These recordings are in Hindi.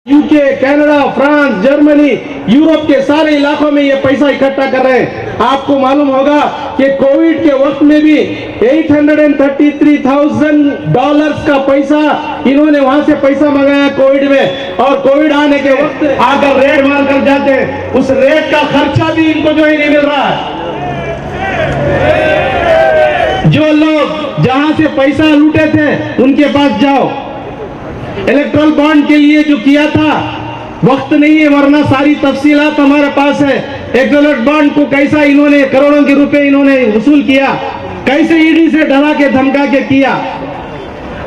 UK, Canada, France, Germany, Europe के सारे इलाकों में ये पैसा इकट्ठा कर रहे हैं। आपको मालूम होगा कि कोविड के वक्त में भी $833,000 का पैसा इन्होंने वहां से पैसा मंगाया कोविड में, और कोविड आने के वक्त आकर रेड मार कर जाते हैं, उस रेड का खर्चा भी इनको जो है नहीं मिल रहा है। जो लोग जहां से पैसा लूटे थे उनके पास जाओ, इलेक्ट्रल बॉन्ड के लिए जो किया था, वक्त नहीं है वरना सारी तफसीलात हमारे पास है। इलेक्ट्रल बॉन्ड को कैसा इन्होंने करोड़ों के रुपए इन्होंने वसूल किया, कैसे ईडी से डरा के धमका के किया।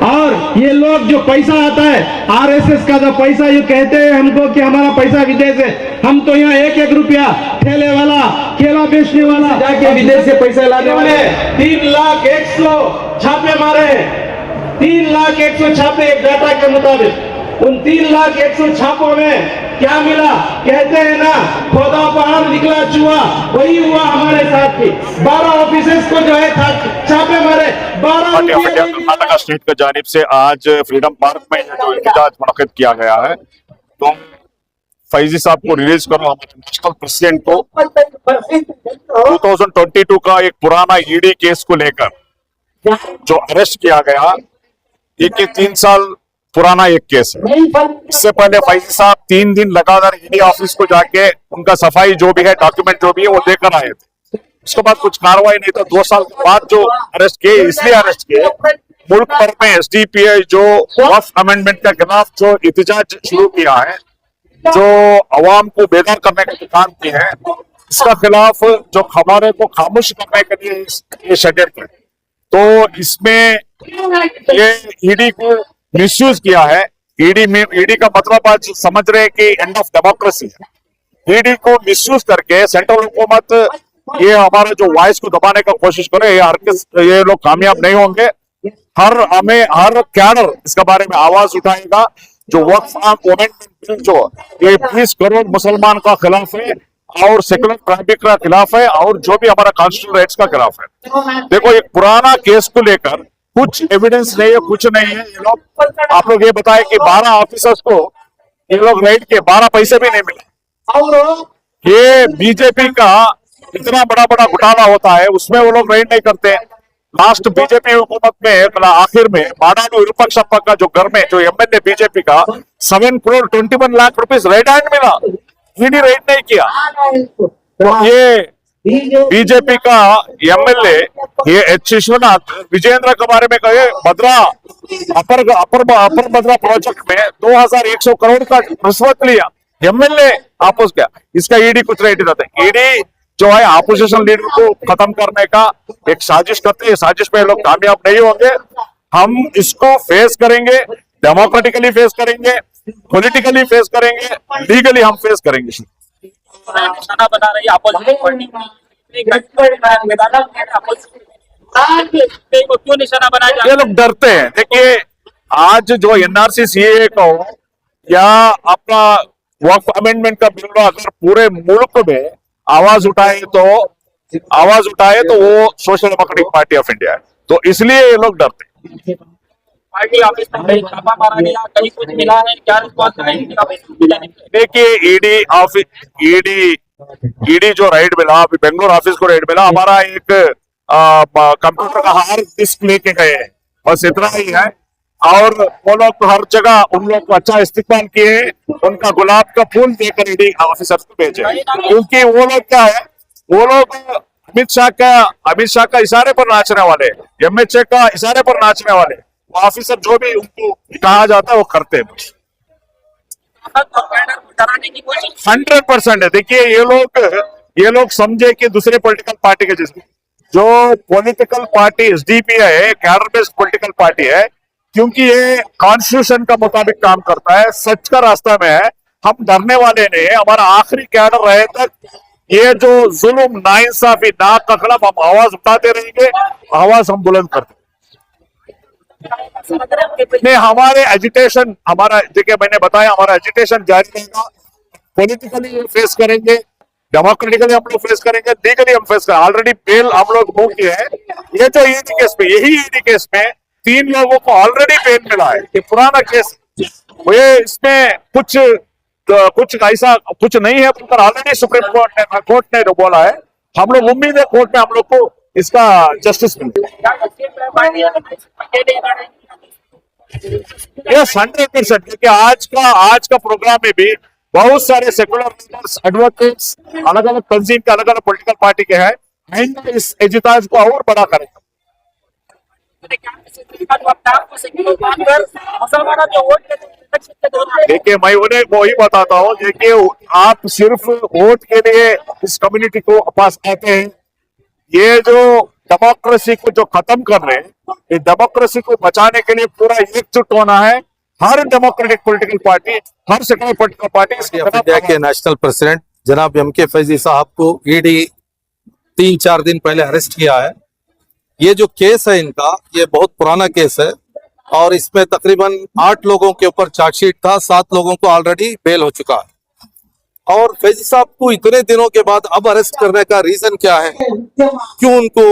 और ये लोग जो पैसा आता है आरएसएस का जो पैसा, ये कहते हैं हमको कि हमारा पैसा विदेश है, हम तो यहाँ एक एक रुपया ठेले वाला, केला बेचने वाला जाके विदेश से पैसा लाने वाले 3,01,000 छापे मारे, 3,01,000 छापे एक डाटा के मुताबिक। उन 3,01,000 छापों में क्या मिला? कहते हैं ना, खोदा पहाड़ निकला चूहा, वही हुआ हमारे साथ भी। 12 ऑफिसर्स को जो है छापे मारे, 12 कर्नाटका स्टेट की जानिब से आज फ्रीडम पार्क में जो एहतजाज मुनक्किद किया गया है, तो फैजी साहब को रिलीज करो, हमारे नेशनल प्रेसिडेंट को 2022 का एक पुराना ईडी केस को लेकर जो अरेस्ट किया गया, ये 3 साल पुराना एक केस है। इससे पहले फैजी साहब 3 दिन लगातार ईडी ऑफिस को जाके उनका सफाई जो भी है, डॉक्यूमेंट जो भी है, वो देकर आए थे। उसके बाद कुछ कार्रवाई नहीं, तो 2 साल के बाद जो अरेस्ट किए, इसलिए अरेस्ट किए, मुल्क भर में एसडीपीआई जो वक्फ अमेंडमेंट के खिलाफ जो एहतजाज शुरू किया है, जो अवाम को बेदार करने का काम किया है, इसका खिलाफ जो खबरें को खामोश करने के लिए ये षड्यंत्र है। तो इसमें ये ईडी को मिसयूज किया है। ईडी का मतलब आज समझ रहे हैं कि एंड ऑफ डेमोक्रेसी है। ईडी को मिसयूज करके सेंट्रल हुकूमत ये हमारे जो वॉइस को दबाने का कोशिश करे, ये लोग कामयाब नहीं होंगे। हर कैडर इसके बारे में आवाज उठाएगा। जो वक्फ अमेंडमेंट बिल जो ये 20 करोड़ मुसलमान का खिलाफ है और सेकुलर ट्रैफिक का खिलाफ है और जो भी हमारा कॉन्स्टिट्यूशनल राइट्स का खिलाफ है। देखो, एक पुराना केस को लेकर कुछ एविडेंस नहीं है, कुछ नहीं है। ये लोग, आप लोग ये बताए कि 12 ऑफिसर्स को ये लोग रेड के 12 पैसे भी नहीं मिले। ये बीजेपी का इतना बड़ा बड़ा घोटाला होता है, उसमें वो लोग रेड नहीं करते। लास्ट बीजेपी हुकूमत में आखिर में बाडालू विरूपाक्षप्पा का जो घर में जो एमएलए बीजेपी का 7 crore 21 lakh rupees red hand मिला, ईडी रेड नहीं किया। तो ये बीजेपी का एमएलए ये एच विश्वनाथ विजेंद्र के बारे में कहे, भद्रा अपर भद्रा प्रोजेक्ट में 2,100 करोड़ का रिश्वत लिया, एमएलए आपस गया। इसका ईडी कुछ नहीं देता। ईडी जो है अपोजिशन लीडर को खत्म करने का एक साजिश करते हैं। साजिश में लोग कामयाब नहीं होंगे। हम इसको फेस करेंगे, डेमोक्रेटिकली फेस करेंगे, पॉलिटिकली फेस करेंगे, लीगली हम फेस करेंगे। निशाना बना रही क्यों निशाना बनाया? ये लोग डरते हैं। देखिए, आज जो एनआरसी सीएए का हो या अपना वक्फ अमेंडमेंट का बिल अगर पूरे मुल्क में आवाज उठाए तो वो social Democratic Party of India है। तो इसलिए ये लोग डरते हैं। पार्टी ऑफिस में छापा मारा गया, कहीं कुछ मिला है, क्या रिस्पॉन्स है? देखिए, ईडी जो राइड मिला, अभी बेंगलोर ऑफिस को राइड मिला, हमारा एक कंप्यूटर का हार्ड डिस्क लेके गए, बस इतना ही है। और वो लोग हर जगह उन लोग को अच्छा इस्तेमाल किए, उनका गुलाब का फूल देकर ईडी ऑफिसर्स को भेजे, क्योंकि वो लोग क्या है, वो लोग अमित शाह का इशारे पर नाचने वाले, एमएचए का इशारे पर नाचने वाले ऑफिसर जो भी उनको कहा जाता है वो करते हैं। 100% है। देखिए, ये लोग समझे कि दूसरे पॉलिटिकल पार्टी के जिसमें जो पॉलिटिकल पार्टी एसडीपीआई है, कैडर बेस्ड पॉलिटिकल पार्टी है, क्योंकि ये कॉन्स्टिट्यूशन का मुताबिक काम करता है, सच का रास्ता में है। हम डरने वाले नहीं है। हमारा आखिरी कैडर रहे तक ये जो जुल्म, नाइंसाफी, नाक का खिलाफ हम आवाज उठाते रहेंगे, आवाज हम बुलंद करते नहीं। हमारे एजुटेशन, हमारा देखिए मैंने बताया, हमारा एजुटेशन जारी रहेगा। पॉलिटिकली फेस करेंगे, डेमोक्रेटिकली हम लोग फेस करेंगे, लीगली हम फेस करेंगे। ऑलरेडी बेल हम लोग मूव किए हैं। ये जो ईडी केस में, यही ईडी केस में 3 लोगों को ऑलरेडी बेल मिला है। ये पुराना केस, ये इसमें कुछ ऐसा कुछ नहीं है, पर ऑलरेडी सुप्रीम कोर्ट ने जो बोला है, हम लोग उम्मीद है कोर्ट में हम लोग को इसका जस्टिस मिलेगा। यस 100%, क्योंकि आज का प्रोग्राम में भी बहुत सारे सेकुलर लीडर्स, एडवोकेट्स, अलग अलग तंजीम के, अलग अलग पॉलिटिकल पार्टी के हैं, एंड इस एजिताज को और बड़ा करेंगे। देखिए, मैं उन्हें वही बताता हूँ, देखिए आप सिर्फ वोट के लिए इस कम्युनिटी को पास आते हैं। ये जो डेमोक्रेसी को जो खत्म कर रहे हैं, ये डेमोक्रेसी को बचाने के लिए पूरा एकजुट होना है। हर डेमोक्रेटिक पॉलिटिकल पार्टी, हर सेकुलर पॉलिटिकल पार्टी इंडिया के नेशनल प्रेसिडेंट जनाब एमके फैजी साहब को ईडी 3-4 दिन पहले अरेस्ट किया है। ये जो केस है इनका, ये बहुत पुराना केस है और इसमें तकरीबन 8 लोगों के ऊपर चार्जशीट था, 7 लोगों को ऑलरेडी बेल हो चुका है। और फैजी साहब को इतने दिनों के बाद अब अरेस्ट करने का रीजन क्या है, क्यों उनको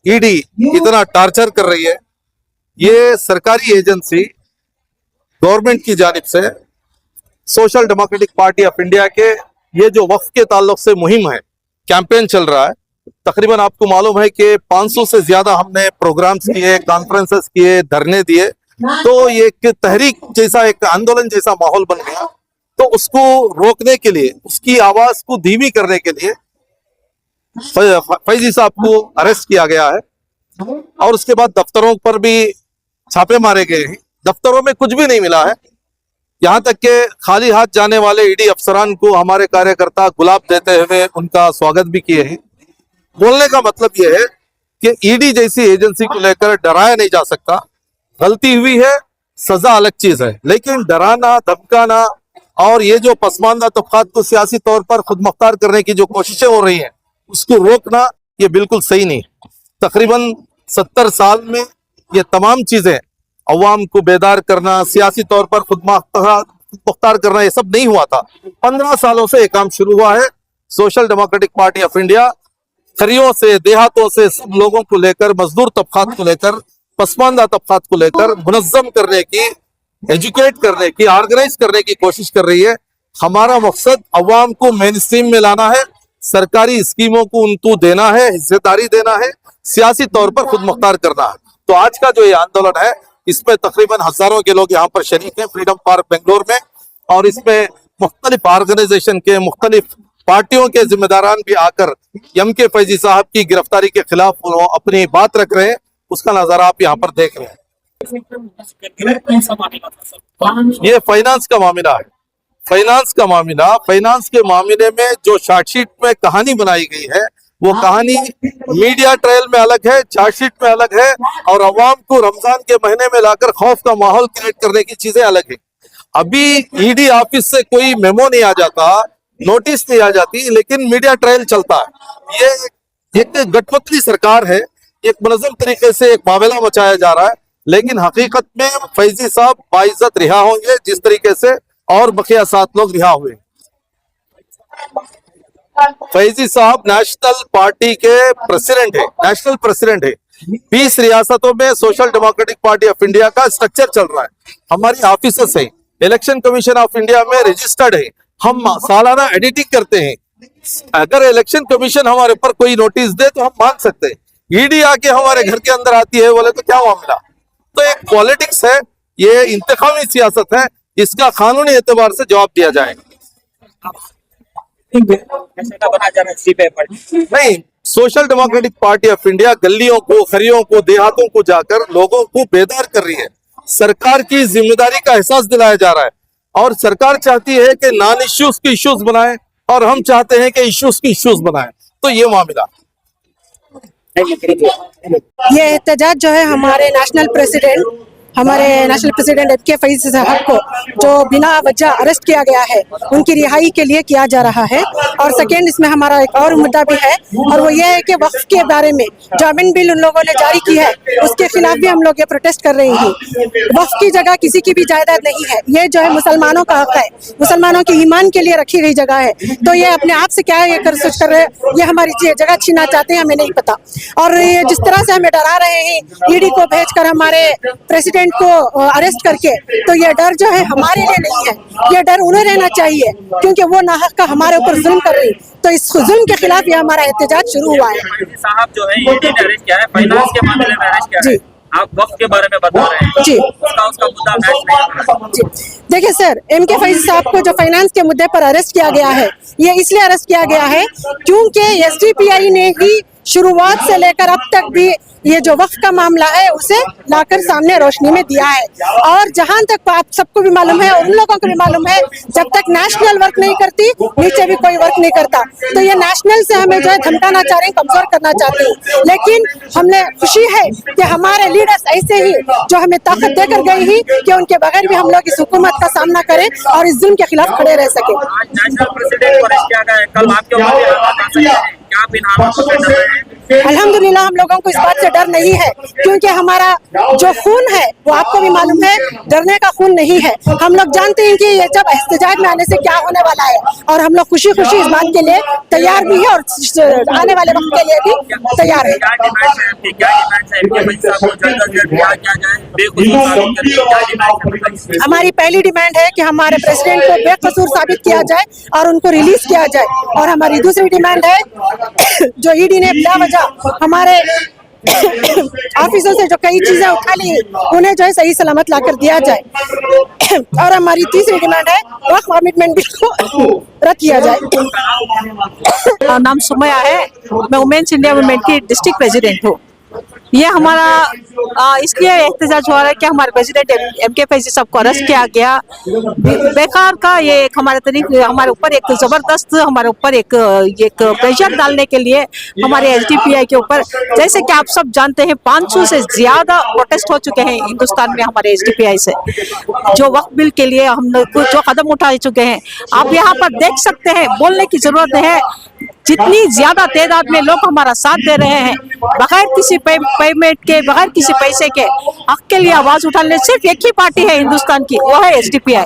ईडी इतना टार्चर कर रही है? ये सरकारी एजेंसी गवर्नमेंट की जानिब से social Democratic Party of India के ये जो वक्फ के ताल्लुक से मुहिम है, कैंपेन चल रहा है। तकरीबन आपको मालूम है कि 500 से ज्यादा हमने प्रोग्राम्स किए, कॉन्फ्रेंसेस किए, धरने दिए, तो ये एक तहरीक जैसा, एक आंदोलन जैसा माहौल बन गया। तो उसको रोकने के लिए, उसकी आवाज को धीमी करने के लिए फैजी साहब को अरेस्ट किया गया है। और उसके बाद दफ्तरों पर भी छापे मारे गए हैं। दफ्तरों में कुछ भी नहीं मिला है, यहाँ तक कि खाली हाथ जाने वाले ईडी अफसरान को हमारे कार्यकर्ता गुलाब देते हुए उनका स्वागत भी किए हैं। बोलने का मतलब यह है कि ईडी जैसी एजेंसी को लेकर डराया नहीं जा सकता। गलती हुई है, सजा अलग चीज है, लेकिन डराना, धमकाना और ये जो पसमानदा तबकात को सियासी तौर पर खुद मुख्तार करने की जो कोशिशें हो रही हैं, उसको रोकना ये बिल्कुल सही नहीं। तकरीबन 70 साल में ये तमाम चीजें, अवाम को बेदार करना, सियासी तौर पर खुद मुख्तार करना, ये सब नहीं हुआ था। 15 सालों से ये काम शुरू हुआ है। सोशल डेमोक्रेटिक पार्टी ऑफ इंडिया खरियों से, देहातों से, सब लोगों को लेकर, मजदूर तबकात को लेकर, पसमानदा तबकात को लेकर मुनज़्ज़म करने की, एजुकेट करने की, ऑर्गेनाइज करने की कोशिश कर रही है। हमारा मकसद अवाम को मेन स्ट्रीम में लाना है, सरकारी स्कीमों को उनको देना है, हिस्सेदारी देना है, सियासी तौर पर खुद मुख्तार करना है। तो आज का जो ये आंदोलन है, इसमें तकरीबन हजारों के लोग यहाँ पर शरीक हैं फ्रीडम पार्क बेंगलोर में, और इसमें मुख्तलिफ ऑर्गेनाइजेशन के, मुख्तलिफ पार्टियों के जिम्मेदारान भी आकर एमके फैजी साहब की गिरफ्तारी के खिलाफ अपनी बात रख रहे हैं। उसका नजारा आप यहाँ पर देख रहे हैं। ये फाइनेंस का मामला है, फाइनेंस का मामला। फाइनेंस के मामले में जो चार्जशीट में कहानी बनाई गई है, वो कहानी मीडिया ट्रायल में अलग है, चार्जशीट में अलग है, और अवाम को रमजान के महीने में लाकर खौफ का माहौल क्रिएट करने की चीजें अलग है। अभी ईडी ऑफिस से कोई मेमो नहीं आ जाता, नोटिस नहीं आ जाती, लेकिन मीडिया ट्रायल चलता है। ये एक गठबंधन सरकार है, एक मुनज़्ज़म तरीके से एक मामला मचाया जा रहा है, लेकिन हकीकत में फैजी साहब बाइज्जत रिहा होंगे, जिस तरीके से और बकिया 7 लोग रिहा हुए। फैजी साहब नेशनल पार्टी के प्रेसिडेंट है, नेशनल प्रेसिडेंट है। 20 रियासतों में social Democratic Party of India का स्ट्रक्चर चल रहा है। हमारी ऑफिसर्स है, इलेक्शन कमीशन ऑफ इंडिया में रजिस्टर्ड है, हम सालाना एडिटिंग करते हैं। अगर इलेक्शन कमीशन हमारे ऊपर कोई नोटिस दे तो हम मान सकते हैं। ईडी आके हमारे घर के अंदर आती है बोले तो क्या मामला? तो एक पॉलिटिक्स है, ये इंतखामी सियासत है, इसका कानूनी एतबार से जवाब दिया जाएगा। नहीं, social Democratic Party of India गलियों को, खरियों को, देहातों को जाकर लोगों को बेदार कर रही है। सरकार की जिम्मेदारी का एहसास दिलाया जा रहा है, और सरकार चाहती है कि नॉन इश्यूज की इश्यूज बनाए, और हम चाहते हैं कि इश्यूज की इश्यूज बनाए। तो ये मामला, ये एहतजाज जो है हमारे नेशनल प्रेसिडेंट हमारे नेशनल प्रेसिडेंट MK फैज़ साहब को जो बिना वजह अरेस्ट किया गया है, उनकी रिहाई के लिए किया जा रहा है। और सेकेंड, इसमें हमारा एक और मुद्दा भी है, और वो ये है कि वक्फ के बारे में जो अमेंडमेंट बिल उन लोगों ने जारी की है, उसके खिलाफ भी हम लोग ये प्रोटेस्ट कर रहे हैं। वक्फ की जगह किसी की भी जायदाद नहीं है, ये जो है मुसलमानों का हक है, मुसलमानों के ईमान के लिए रखी गई जगह है। तो ये अपने आप से क्या ये कर सोच कर रहे हैं, ये हमारी जगह छीनना चाहते हैं, हमें नहीं पता। और ये जिस तरह से हमें डरा रहे हैं, ईडी को भेजकर हमारे प्रेसिडेंट को अरेस्ट करके, तो ये डर जो है हमारे लिए नहीं है, ये डर उन्हें रहना चाहिए, क्योंकि वो नाहक का हमारे ऊपर जुल्म कर रही। तो इस जुल्म के खिलाफ ये हमारा एहतजाज शुरू हुआ है। साहब जो है ईडी ने अरेस्ट किया है, फाइनेंस के मामले में अरेस्ट किया है, आप वक्त के बारे में बता रहे हैं जी, उसका मुद्दा मैच नहीं हो रहा है। जी देखिए सर, MK फैज़ साहब को जो फाइनेंस के मुद्दे पर अरेस्ट किया गया है, ये इसलिए अरेस्ट किया गया है क्योंकि SDPI ने ही शुरुआत से लेकर अब तक भी ये जो वक्फ का मामला है उसे लाकर सामने रोशनी में दिया है। और जहां तक आप सबको भी मालूम है और उन लोगों को भी मालूम है, जब तक नेशनल वर्क नहीं करती, नीचे भी कोई वर्क नहीं करता। तो ये नेशनल से हमें जो है धमकाना चाह रहे हैं, कमजोर करना चाहते हैं। लेकिन हमने खुशी है कि हमारे लीडर्स ऐसे ही जो हमें ताकत देकर गए ही कि उनके बगैर भी हम लोग इस हुकूमत का सामना करें और इस जुल्म के खिलाफ खड़े रह सके। आज नेशनल प्रेसिडेंट को अरेस्ट किया गया है, कल आपके ऊपर ये हालात आ सकते हैं, क्या आप इन हालातों से डर रहे हैं? अल्हम्दुलिल्लाह हम लोगों को इस बात से डर नहीं है, क्योंकि हमारा जो खून है वो आपको भी मालूम है, डरने का खून नहीं है। हम लोग जानते हैं कि ये जब एहतजाज में आने से क्या होने वाला है, और हम लोग खुशी खुशी इस बात के लिए तैयार भी है और आने वाले वक्त के लिए भी तैयार है। हमारी पहली डिमांड है कि हमारे प्रेसिडेंट को बेकसूर साबित किया जाए और उनको रिलीज किया जाए। और हमारी दूसरी डिमांड है, जो ईडी ने बिला वजह हमारे ऑफिसों से जो कई चीजें उठा ली, उन्हें जो है सही सलामत लाकर दिया जाए। और हमारी तीसरी डिमांड है, वक्फ अमेंडमेंट बिल को रद्द किया जाए। नाम सुमैया है, मैं वुमेन्स इंडिया मूवमेंट की डिस्ट्रिक्ट प्रेसिडेंट हूँ। ये हमारा इसलिए एहतजाज हो रहा है कि हमारे प्रेसिडेंट MK फैज़ साहब को अरेस्ट किया गया बेकार का। ये एक हमारे तरीके हमारे ऊपर एक जबरदस्त हमारे ऊपर एक प्रेशर डालने के लिए हमारे SDPI के ऊपर, जैसे कि आप सब जानते हैं 500 से ज्यादा प्रोटेस्ट हो चुके हैं हिंदुस्तान में हमारे SDPI से, जो वक्फ बिल के लिए हम लोग जो कदम उठा चुके हैं। आप यहाँ पर देख सकते हैं, बोलने की जरूरत है, जितनी ज्यादा तादाद में लोग हमारा साथ दे रहे हैं, बगैर किसी पेमेंट के, बगैर किसी पैसे के हक के लिए आवाज उठाने। सिर्फ एक ही पार्टी है हिंदुस्तान की, वो है SDPI।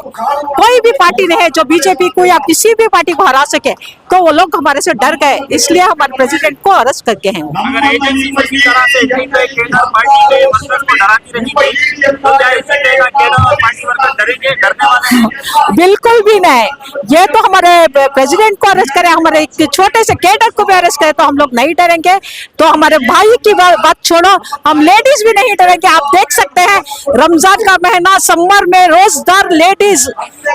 कोई भी पार्टी नहीं है जो BJP को या किसी भी पार्टी को हरा सके। तो वो लोग हमारे से डर गए, इसलिए हमारे प्रेसिडेंट को अरेस्ट करके हैं। अगर एजेंसी इसी तरह से केडर पार्टी के वर्कर्स को डराती रही थी, तो क्या इसी तरह केडर और पार्टी वर्कर डरेंगे, डरने वाले हैं? बिल्कुल भी नहीं। ये तो हमारे प्रेसिडेंट को अरेस्ट करें, हमारे एक छोटे से केडर को भी अरेस्ट करें तो हम लोग नहीं डरेंगे। तो हमारे भाई की बात छोड़ो, हम लेडीज भी नहीं डरेंगे। आप देख सकते हैं, रमजान का महीना, समर में रोजदार लेडीज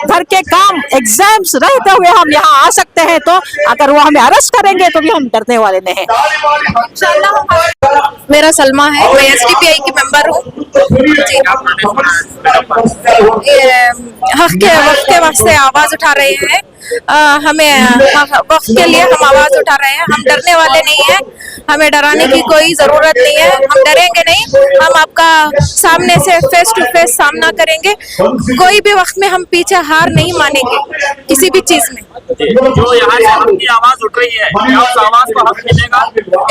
घर के काम, एग्जाम्स रहते हुए हम यहाँ आ सकते हैं। तो अगर वो हमें अरेस्ट करेंगे तो भी हम डरने वाले नहीं हैं। मेरा सलमा है, मैं SDPI की मेंबर हूँ। हक के वास्ते आवाज उठा रहे हैं, हमें वक्त के लिए हम आवाज उठा रहे हैं। हम डरने वाले नहीं हैं, हमें डराने की कोई जरूरत नहीं है। हम डरेंगे नहीं, हम आपका सामने से फेस टू फेस सामना करेंगे। कोई भी वक्त में हम पीछे हार नहीं मानेंगे किसी भी चीज में। जो यहाँ से हक की आवाज उठ रही है, क्या उस आवाज को हक मिलेगा?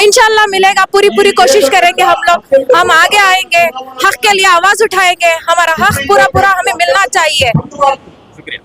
इंशाल्लाह मिलेगा, पूरी कोशिश करेंगे हम लोग। हम आगे आएंगे, हक के लिए आवाज उठाएंगे। हमारा हक पूरा हमें मिलना चाहिए। शुक्रिया।